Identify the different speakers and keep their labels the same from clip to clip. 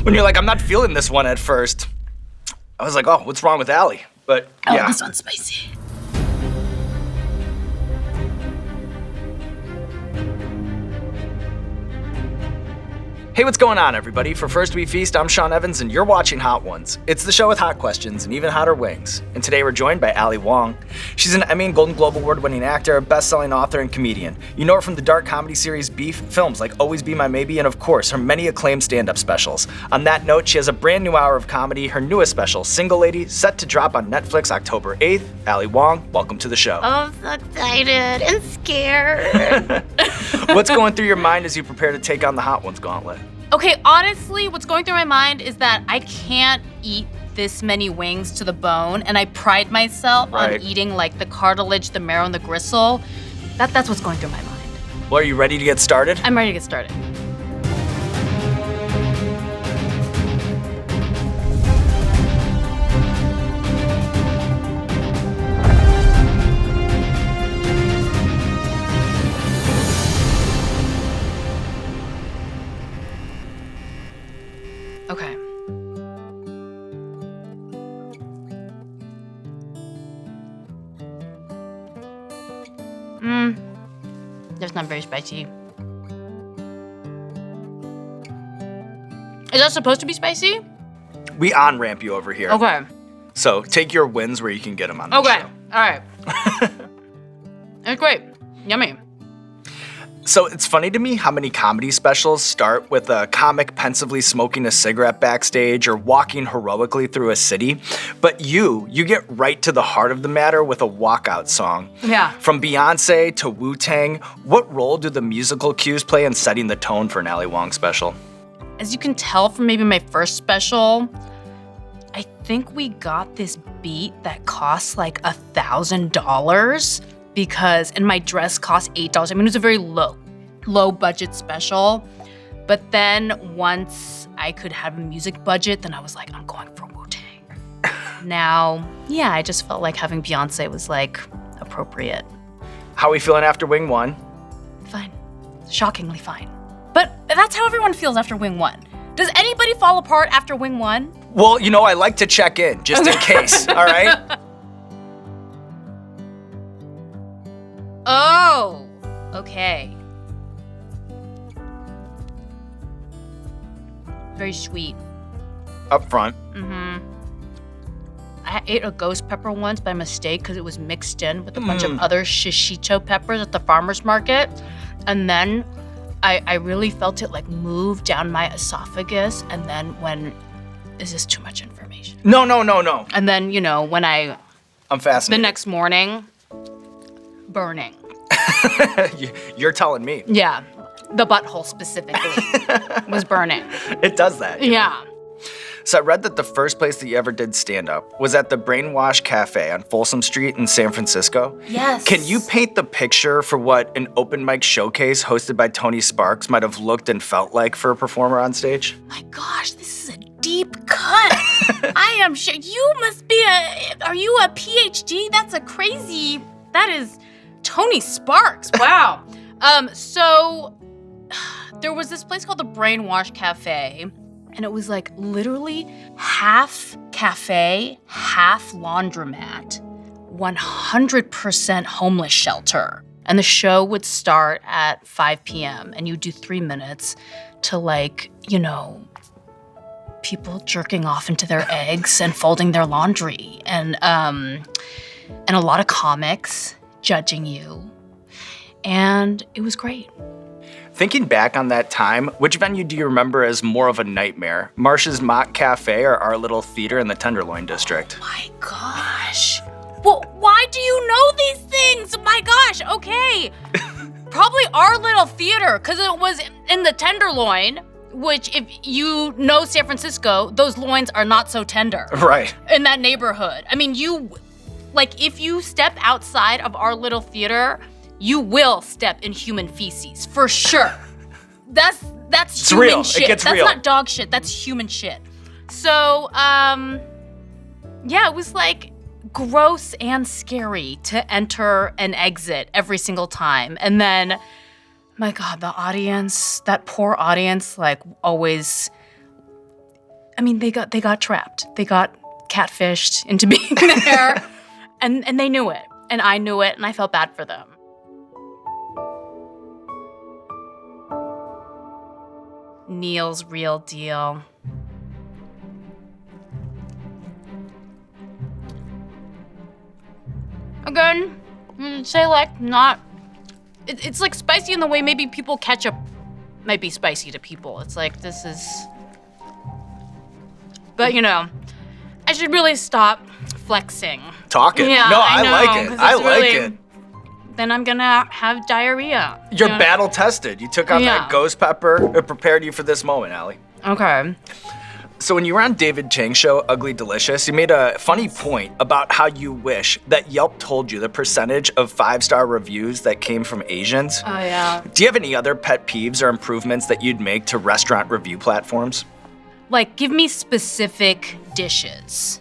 Speaker 1: When you're like, I'm not feeling this one at first. I was like, oh, what's wrong with Allie? But yeah.
Speaker 2: This one's spicy.
Speaker 1: Hey, what's going on, everybody? For First We Feast, I'm Sean Evans, and you're watching Hot Ones. It's the show with hot questions and even hotter wings. And today we're joined by Ali Wong. She's an Emmy and Golden Globe Award-winning actor, best-selling author, and comedian. You know her from the dark comedy series Beef, films like Always Be My Maybe, and of course, her many acclaimed stand-up specials. On that note, she has a brand new hour of comedy, her newest special, Single Lady, set to drop on Netflix October 8th. Ali Wong, welcome to the show.
Speaker 2: Oh, I'm so excited and scared.
Speaker 1: What's going through your mind as you prepare to take on the Hot Ones gauntlet?
Speaker 3: Okay, honestly, what's going through my mind is that I can't eat this many wings to the bone, and I pride myself on eating like the cartilage, the marrow, and the gristle. That's what's going through my mind.
Speaker 1: Well, are you ready to get started?
Speaker 3: I'm ready to get started. Okay. That's not very spicy. Is that supposed to be spicy?
Speaker 1: We on-ramp you over here.
Speaker 3: Okay.
Speaker 1: So take your wins where you can get them on the show.
Speaker 3: Okay. All right. It's great. Yummy.
Speaker 1: So it's funny to me how many comedy specials start with a comic pensively smoking a cigarette backstage or walking heroically through a city. But you get right to the heart of the matter with a walkout song.
Speaker 3: Yeah.
Speaker 1: From Beyonce to Wu-Tang, what role do the musical cues play in setting the tone for an Ali Wong special?
Speaker 3: As you can tell from maybe my first special, I think we got this beat that costs like $1,000 because, and my dress cost $8. I mean, it was a very low budget special. But then once I could have a music budget, then I was like, I'm going for Wu-Tang. Now, yeah, I just felt like having Beyonce was like appropriate.
Speaker 1: How are we feeling after Wing 1?
Speaker 3: Fine. Shockingly fine. But that's how everyone feels after Wing 1. Does anybody fall apart after Wing 1?
Speaker 1: Well, you know, I like to check in, just in case, all right?
Speaker 3: Oh, okay. Very sweet.
Speaker 1: Up front.
Speaker 3: I ate a ghost pepper once by mistake because it was mixed in with a bunch of other shishito peppers at the farmer's market. And then I really felt it like move down my esophagus. And then is this too much information?
Speaker 1: No.
Speaker 3: And then, you know, when I'm
Speaker 1: fascinated.
Speaker 3: the next morning, burning.
Speaker 1: You're telling me.
Speaker 3: Yeah, the butthole specifically was burning.
Speaker 1: It does that.
Speaker 3: Yeah.
Speaker 1: So I read that the first place that you ever did stand-up was at the Brainwash Cafe on Folsom Street in San Francisco.
Speaker 3: Yes.
Speaker 1: Can you paint the picture for what an open mic showcase hosted by Tony Sparks might have looked and felt like for a performer on stage?
Speaker 3: My gosh, this is a deep cut. I am sure you must be are you a PhD? That is Tony Sparks. Wow. So there was this place called the Brainwash Cafe, and it was like literally half cafe, half laundromat, 100% homeless shelter. And the show would start at 5 p.m. and you do 3 minutes to like, you know, people jerking off into their eggs and folding their laundry, and a lot of comics judging you. And it was great.
Speaker 1: Thinking back on that time, which venue do you remember as more of a nightmare? Marsh's Mock Cafe or Our Little Theater in the Tenderloin District?
Speaker 3: My gosh. Well, why do you know these things? My gosh, okay. Probably Our Little Theater, because it was in the Tenderloin, which if you know San Francisco, those loins are not so tender.
Speaker 1: Right.
Speaker 3: In that neighborhood. I mean, if you step outside of Our Little Theater, you will step in human feces, for sure. That's
Speaker 1: it's
Speaker 3: human
Speaker 1: real.
Speaker 3: shit.
Speaker 1: It gets
Speaker 3: that's
Speaker 1: real.
Speaker 3: not dog shit, that's human shit. So, yeah, it was like gross and scary to enter and exit every single time. And then, my God, the audience, that poor audience, like always, I mean, they got trapped. They got catfished into being there, and they knew it, and I knew it, and I felt bad for them. Neil's real deal. Again, I'd say like not. It's like spicy in the way maybe ketchup might be spicy to people. It's like this is. But I should really stop flexing.
Speaker 1: Talking.
Speaker 3: Yeah,
Speaker 1: No,
Speaker 3: I know,
Speaker 1: like it.
Speaker 3: 'cause
Speaker 1: I
Speaker 3: it's
Speaker 1: like
Speaker 3: really-
Speaker 1: it.
Speaker 3: Then I'm gonna have diarrhea.
Speaker 1: You're battle tested. You took on
Speaker 3: Yeah.
Speaker 1: that ghost pepper. It prepared you for this moment, Allie.
Speaker 3: Okay.
Speaker 1: So when you were on David Chang's show, Ugly Delicious, you made a funny point about how you wish that Yelp told you the percentage of 5-star reviews that came from Asians.
Speaker 3: Oh yeah.
Speaker 1: Do you have any other pet peeves or improvements that you'd make to restaurant review platforms?
Speaker 3: Like, give me specific dishes,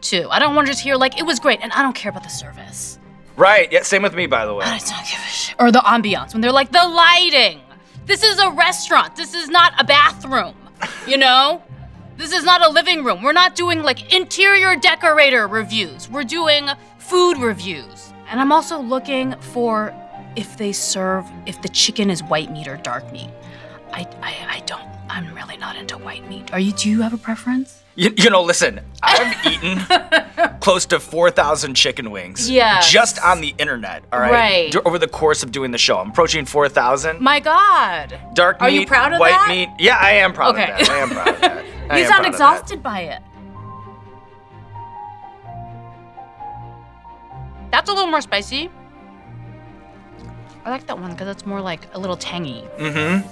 Speaker 3: too. I don't want to just hear like it was great, and I don't care about the service.
Speaker 1: Right. Yeah. Same with me, by the way.
Speaker 3: I don't give a shit. Or the ambiance when they're like the lighting. This is a restaurant. This is not a bathroom. This is not a living room. We're not doing like interior decorator reviews. We're doing food reviews. And I'm also looking for if the chicken is white meat or dark meat. I'm really not into white meat. Do you have a preference?
Speaker 1: Listen, I've eaten close to 4,000 chicken wings.
Speaker 3: Yes.
Speaker 1: Just on the internet, all right?
Speaker 3: Right.
Speaker 1: Over the course of doing the show. I'm approaching 4,000.
Speaker 3: My God.
Speaker 1: Dark meat,
Speaker 3: Are you proud of
Speaker 1: white
Speaker 3: that?
Speaker 1: meat. Yeah, I am proud
Speaker 3: Okay.
Speaker 1: of that. I am proud of that.
Speaker 3: You sound exhausted by it. That's a little more spicy. I like that one because it's more like a little tangy.
Speaker 1: Mm-hmm.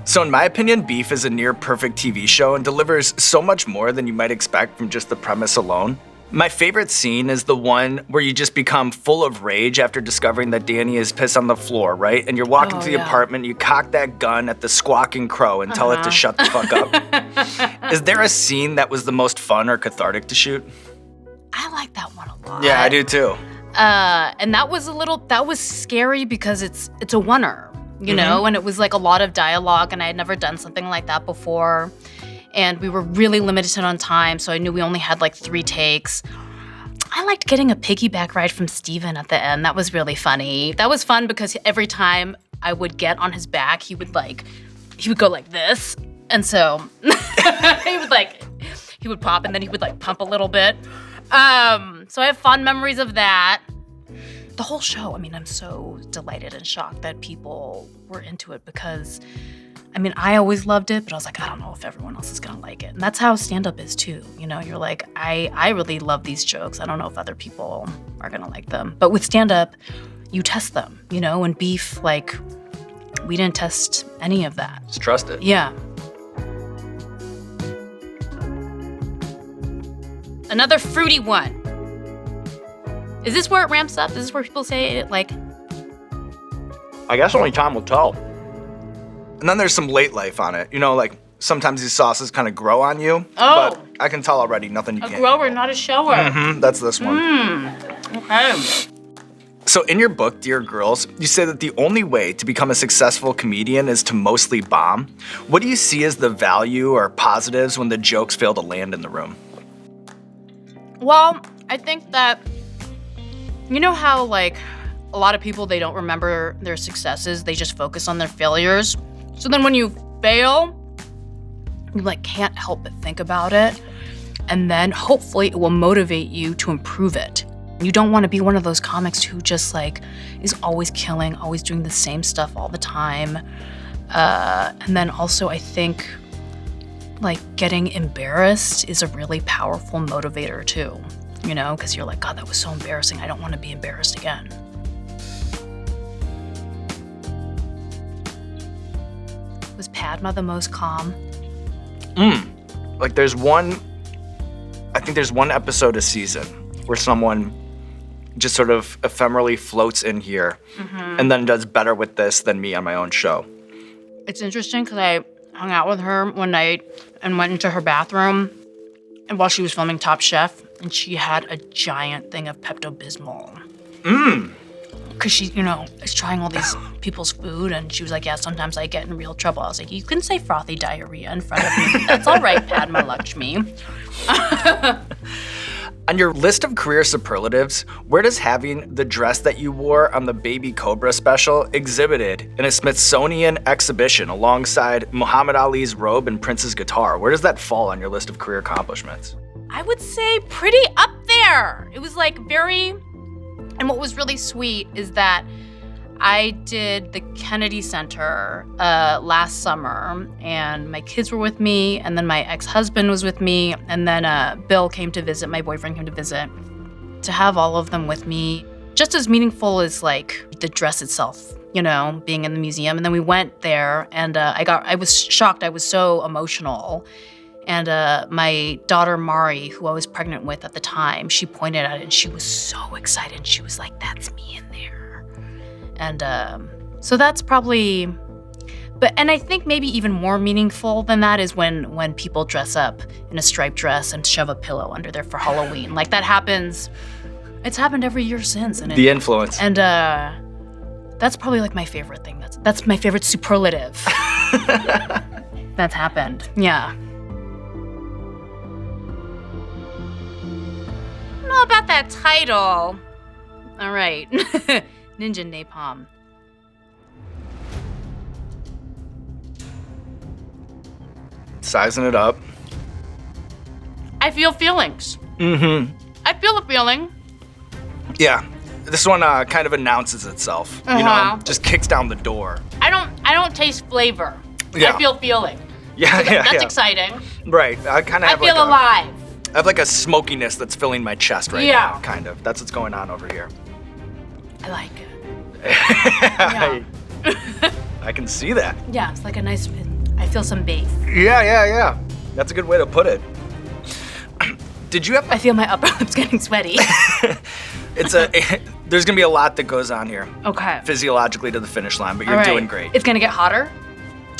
Speaker 1: So in my opinion, Beef is a near perfect TV show and delivers so much more than you might expect from just the premise alone. My favorite scene is the one where you just become full of rage after discovering that Danny is pissed on the floor, right? And you're walking to the apartment, you cock that gun at the squawking crow and tell it to shut the fuck up. Is there a scene that was the most fun or cathartic to shoot?
Speaker 3: I like that one a lot.
Speaker 1: Yeah, I do too.
Speaker 3: And that was scary because it's a oneer, and it was like a lot of dialogue, and I had never done something like that before. And we were really limited on time, so I knew we only had like 3 takes. I liked getting a piggyback ride from Steven at the end. That was really funny. That was fun because every time I would get on his back, he would go like this. And so he would pop and then he would like pump a little bit. So I have fond memories of that. The whole show, I'm so delighted and shocked that people were into it because, I always loved it, but I was like, I don't know if everyone else is gonna like it. And that's how stand-up is too. You're like, I really love these jokes. I don't know if other people are gonna like them. But with stand-up, you test them, and Beef, like, we didn't test any of that.
Speaker 1: Just trust it.
Speaker 3: Yeah. Another fruity one. Is this where it ramps up? Is this where people say it, like...
Speaker 1: I guess only time will tell. And then there's some late life on it. Like sometimes these sauces kind of grow on you.
Speaker 3: Oh.
Speaker 1: But I can tell already nothing you
Speaker 3: A
Speaker 1: can't.
Speaker 3: grower, not a shower.
Speaker 1: Mm-hmm, that's this one.
Speaker 3: Okay.
Speaker 1: So in your book, Dear Girls, you say that the only way to become a successful comedian is to mostly bomb. What do you see as the value or positives when the jokes fail to land in the room?
Speaker 3: Well, I think that, how, like, a lot of people, they don't remember their successes. They just focus on their failures. So then when you fail, you, like, can't help but think about it. And then hopefully it will motivate you to improve it. You don't want to be one of those comics who just, like, is always killing, always doing the same stuff all the time. And then also I think, like, getting embarrassed is a really powerful motivator too, because you're like, God, that was so embarrassing. I don't want to be embarrassed again. Was Padma the most calm?
Speaker 1: Like I think there's one episode a season where someone just sort of ephemerally floats in here and then does better with this than me on my own show.
Speaker 3: It's interesting because I hung out with her one night and went into her bathroom and while she was filming Top Chef, and she had a giant thing of Pepto-Bismol. because she, is trying all these people's food, and she was like, yeah, sometimes I get in real trouble. I was like, you can say frothy diarrhea in front of me. That's all right, Padma Lakshmi.
Speaker 1: On your list of career superlatives, where does having the dress that you wore on the Baby Cobra special exhibited in a Smithsonian exhibition alongside Muhammad Ali's robe and Prince's guitar, where does that fall on your list of career accomplishments?
Speaker 3: I would say pretty up there. It was like and what was really sweet is that I did the Kennedy Center last summer, and my kids were with me, and then my ex-husband was with me, and then Bill came to visit, my boyfriend came to visit. To have all of them with me, just as meaningful as like the dress itself, being in the museum. And then we went there, and I was shocked. I was so emotional. And my daughter, Mari, who I was pregnant with at the time, she pointed at it and she was so excited. She was like, that's me in there. And so that's probably, and I think maybe even more meaningful than that is when people dress up in a striped dress and shove a pillow under there for Halloween. Like that happens, it's happened every year since. And
Speaker 1: the influence.
Speaker 3: And that's probably like my favorite thing. That's my favorite superlative that's happened, yeah. I don't know about that title. All right. Ninja Napalm.
Speaker 1: Sizing it up.
Speaker 3: I feel feelings.
Speaker 1: Mm-hmm.
Speaker 3: I feel a feeling.
Speaker 1: Yeah. This one kind of announces itself. Just kicks down the door.
Speaker 3: I don't taste flavor.
Speaker 1: Yeah.
Speaker 3: I feel feeling.
Speaker 1: Yeah,
Speaker 3: That's exciting.
Speaker 1: Right. I kind of have
Speaker 3: feel alive.
Speaker 1: I have like a smokiness that's filling my chest right now, kind of. That's what's going on over here.
Speaker 3: I like it.
Speaker 1: I can see that.
Speaker 3: Yeah, it's like a nice, I feel some bass.
Speaker 1: Yeah. That's a good way to put it. Did you have...
Speaker 3: I feel my upper lip's getting sweaty.
Speaker 1: There's gonna be a lot that goes on here.
Speaker 3: Okay.
Speaker 1: Physiologically to the finish line, but you're doing great.
Speaker 3: It's gonna get hotter?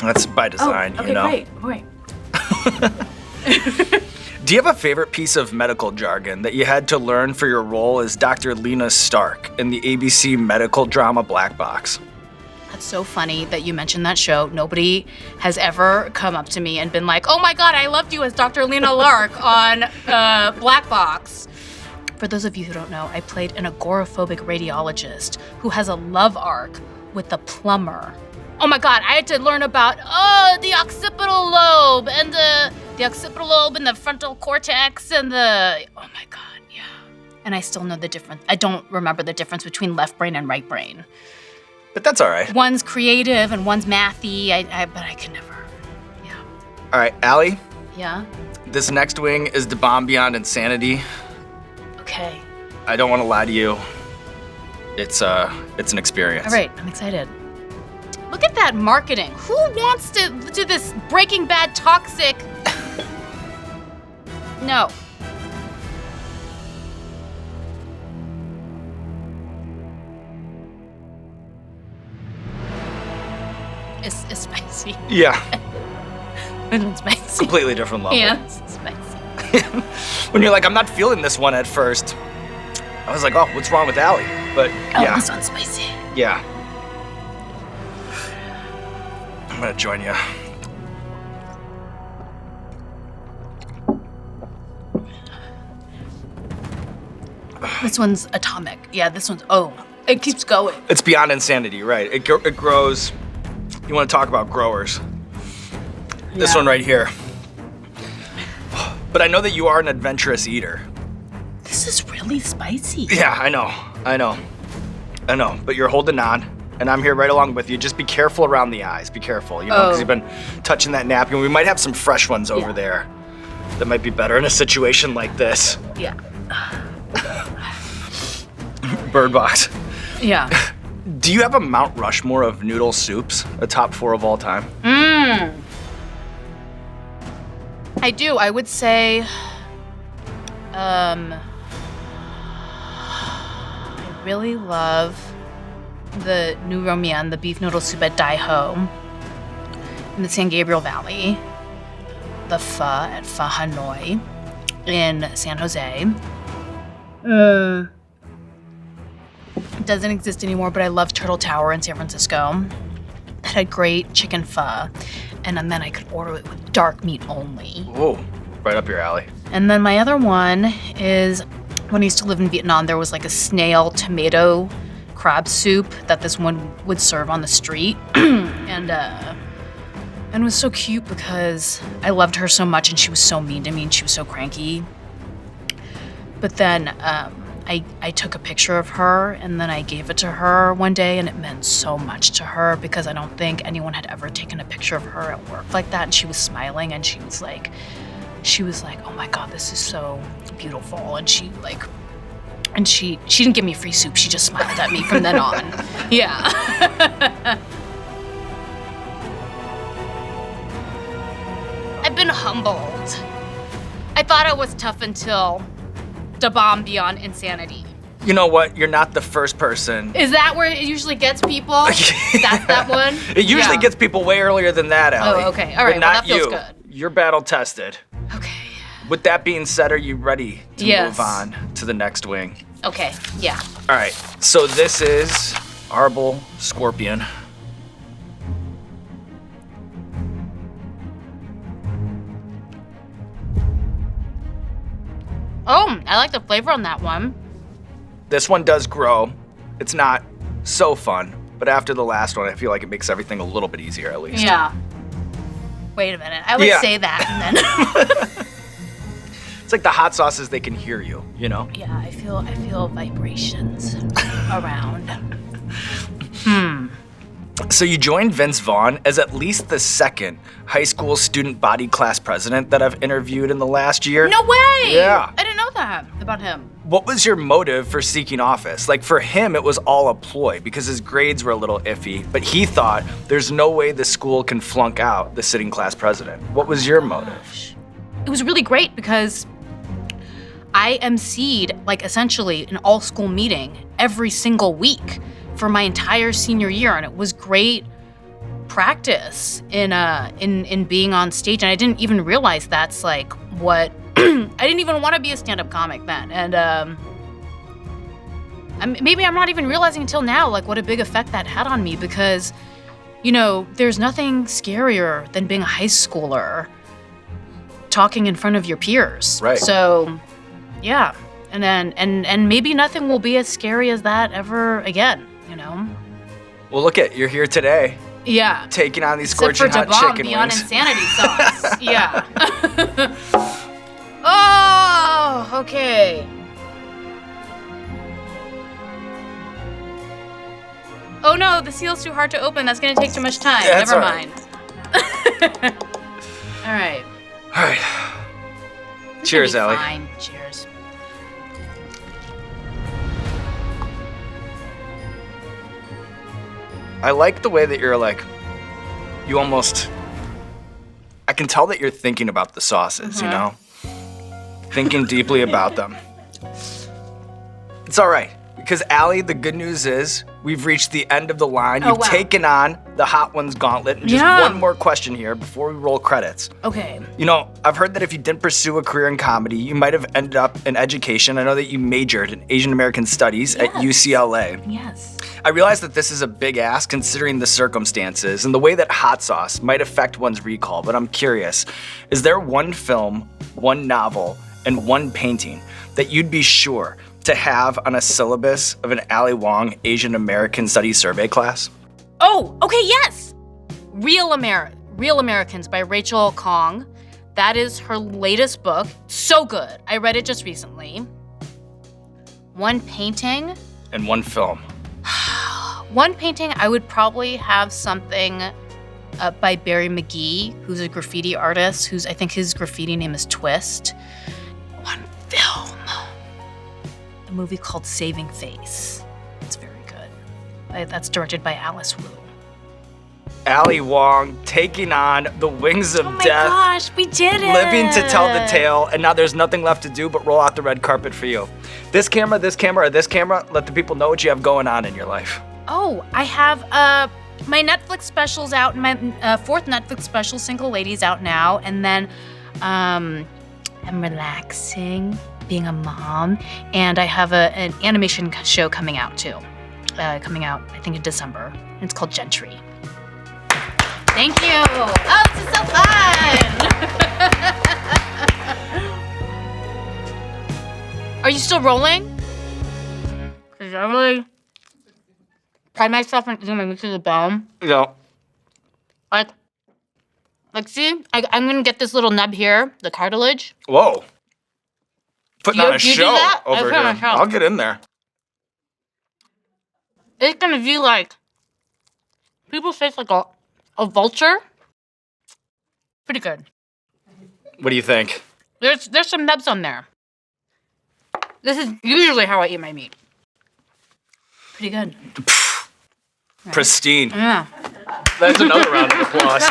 Speaker 1: That's by design,
Speaker 3: great.
Speaker 1: Do you have a favorite piece of medical jargon that you had to learn for your role as Dr. Lena Stark in the ABC medical drama Black Box?
Speaker 3: That's so funny that you mentioned that show. Nobody has ever come up to me and been like, oh my God, I loved you as Dr. Lena Lark on Black Box. For those of you who don't know, I played an agoraphobic radiologist who has a love arc with the plumber. Oh my God, I had to learn about, the occipital lobe and the occipital lobe and the frontal cortex and oh my God, yeah. And I still know the difference. I don't remember the difference between left brain and right brain.
Speaker 1: But that's all right.
Speaker 3: One's creative and one's mathy, but I can never, yeah.
Speaker 1: All right, Allie?
Speaker 3: Yeah?
Speaker 1: This next wing is the bomb beyond insanity.
Speaker 3: Okay.
Speaker 1: I don't want to lie to you. It's an experience.
Speaker 3: All right, I'm excited. Look at that marketing. Who wants to do this Breaking Bad toxic? No. It's spicy.
Speaker 1: Yeah.
Speaker 3: It's spicy.
Speaker 1: Completely different level.
Speaker 3: Yeah, it's spicy.
Speaker 1: When you're like, I'm not feeling this one at first, I was like, oh, what's wrong with Allie? But yeah.
Speaker 3: This one's spicy.
Speaker 1: Yeah. I'm gonna join you.
Speaker 3: This one's atomic. Yeah, this one's, it keeps going.
Speaker 1: It's beyond insanity, right? It grows. You want to talk about growers. This one right here. But I know that you are an adventurous eater.
Speaker 3: This is really spicy.
Speaker 1: Yeah, I know. But you're holding on, and I'm here right along with you. Just be careful around the eyes. Be careful, because you've been touching that napkin. We might have some fresh ones over there that might be better in a situation like this.
Speaker 3: Yeah.
Speaker 1: Bird box.
Speaker 3: Yeah.
Speaker 1: Do you have a Mount Rushmore of noodle soups? A top 4 of all time?
Speaker 3: I do. I would say, I really love the Nu Romian, the beef noodle soup at Dai Ho in the San Gabriel Valley, the pho at Pho Hanoi in San Jose. It doesn't exist anymore, but I love Turtle Tower in San Francisco. That had great chicken pho. And then I could order it with dark meat only.
Speaker 1: Whoa, right up your alley.
Speaker 3: And then my other one is when I used to live in Vietnam, there was like a snail tomato crab soup that this one would serve on the street. And it was so cute because I loved her so much and she was so mean to me and she was so cranky. But then I took a picture of her and then I gave it to her one day and it meant so much to her because I don't think anyone had ever taken a picture of her at work like that. And she was smiling and she was like, oh my God, this is so beautiful. And she didn't give me free soup. She just smiled at me from then on. Yeah. I've been humbled. I thought I was tough until the bomb beyond insanity.
Speaker 1: You know what? You're not the first person.
Speaker 3: Is that where it usually gets people? That's that one?
Speaker 1: It usually gets people way earlier than that, Allie.
Speaker 3: Oh, okay. All right.
Speaker 1: But
Speaker 3: Well,
Speaker 1: not
Speaker 3: that feels
Speaker 1: you.
Speaker 3: good.
Speaker 1: You're battle tested.
Speaker 3: Okay.
Speaker 1: With that being said, are you ready to
Speaker 3: Yes.
Speaker 1: move on to the next wing?
Speaker 3: Okay. Yeah.
Speaker 1: All right. So this is Arbol Scorpion.
Speaker 3: Oh, I like the flavor on that one.
Speaker 1: This one does grow. It's not so fun, but after the last one, I feel like it makes everything a little bit easier at least.
Speaker 3: Yeah. Wait a minute. I would
Speaker 1: Yeah.
Speaker 3: say that and then.
Speaker 1: It's like the hot sauces, they can hear you, you know?
Speaker 3: Yeah, I feel vibrations around.
Speaker 1: So you joined Vince Vaughn as at least the second high school student body class president that I've interviewed in the last year.
Speaker 3: No way!
Speaker 1: Yeah.
Speaker 3: I didn't know that about him.
Speaker 1: What was your motive for seeking office? Like for him, it was all a ploy because his grades were a little iffy, but he thought there's no way the school can flunk out the sitting class president. What was your motive?
Speaker 3: It was really great because I emceed like essentially an all school meeting every single week for my entire senior year, and it was great practice in being on stage. And I didn't even realize that's like what I didn't even want to be a stand-up comic then, and maybe I'm not even realizing until now like what a big effect that had on me because, you know, there's nothing scarier than being a high schooler talking in front of your peers.
Speaker 1: Right.
Speaker 3: So, yeah, and then and maybe nothing will be as scary as that ever again. You know.
Speaker 1: Well, look at you're here today,
Speaker 3: Yeah.
Speaker 1: taking on these
Speaker 3: Except
Speaker 1: scorching
Speaker 3: for
Speaker 1: hot
Speaker 3: Dabomb
Speaker 1: chicken
Speaker 3: Beyond
Speaker 1: wings.
Speaker 3: Insanity sauce. Yeah. Oh, okay. Oh no, the seal's too hard to open. That's gonna take too much time.
Speaker 1: Yeah, that's
Speaker 3: Never
Speaker 1: all right.
Speaker 3: mind. All right.
Speaker 1: All right. Cheers,
Speaker 3: It'll be
Speaker 1: Allie.
Speaker 3: Fine. Cheers.
Speaker 1: I like the way that you're like, you almost, I can tell that you're thinking about the sauces, you know? Thinking deeply about them. It's all right, because Allie, the good news is we've reached the end of the line.
Speaker 3: Oh,
Speaker 1: You've
Speaker 3: wow.
Speaker 1: taken on the Hot Ones gauntlet. And just
Speaker 3: Yeah.
Speaker 1: one more question here before we roll credits.
Speaker 3: Okay.
Speaker 1: You know, I've heard that if you didn't pursue a career in comedy, you might have ended up in education. I know that you majored in Asian American Studies at
Speaker 3: Yes.
Speaker 1: UCLA.
Speaker 3: Yes.
Speaker 1: I realize that this is a big ask considering the circumstances and the way that hot sauce might affect one's recall, but I'm curious, is there one film, one novel, and one painting that you'd be sure to have on a syllabus of an Ali Wong Asian American Studies survey class?
Speaker 3: Oh, okay, yes. Real Americans by Rachel Kong. That is her latest book. So good. I read it just recently. One painting.
Speaker 1: And one film.
Speaker 3: One painting, I would probably have something by Barry McGee, who's a graffiti artist, I think his graffiti name is Twist. One film. A movie called Saving Face. It's very good. That's directed by Alice Wu.
Speaker 1: Ali Wong taking on the wings of
Speaker 3: Oh my
Speaker 1: death.
Speaker 3: gosh, we did it!
Speaker 1: Living to tell the tale, and now there's nothing left to do but roll out the red carpet for you. This camera, or this camera, let the people know what you have going on in your life.
Speaker 3: Oh, I have my Netflix specials out, my fourth Netflix special, Single Ladies, out now, and then I'm relaxing, being a mom, and I have an animation show coming out too. coming out, I think, in December. It's called Gentry. Thank you. Oh, this is so fun. Are you still rolling? Because I really pride myself on eating my meat to the bone.
Speaker 1: Yeah.
Speaker 3: Like, see, I'm gonna get this little nub here, the cartilage.
Speaker 1: Whoa. Putting on a
Speaker 3: do
Speaker 1: show
Speaker 3: that? I
Speaker 1: over
Speaker 3: put on a
Speaker 1: here.
Speaker 3: show.
Speaker 1: I'll get in there.
Speaker 3: It's gonna be like, people say it's like a vulture. Pretty good.
Speaker 1: What do you think?
Speaker 3: There's some nubs on there. This is usually how I eat my meat. Pretty good.
Speaker 1: Pristine.
Speaker 3: Yeah.
Speaker 1: That's another round of applause.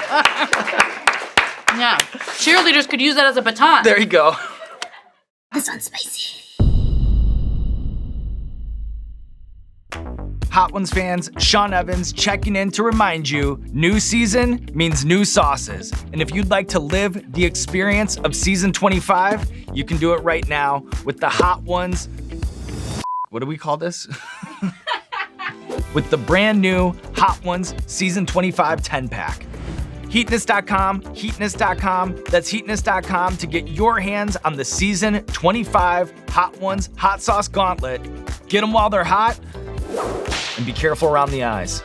Speaker 3: Yeah. Cheerleaders could use that as a baton.
Speaker 1: There you go.
Speaker 2: This one's spicy.
Speaker 1: Hot Ones fans, Sean Evans checking in to remind you, new season means new sauces. And if you'd like to live the experience of season 25, you can do it right now with the Hot Ones. What do we call this? With the brand new Hot Ones Season 25 10-pack. Heatness.com, heatness.com, that's heatness.com to get your hands on the Season 25 Hot Ones Hot Sauce Gauntlet. Get them while they're hot, and be careful around the eyes.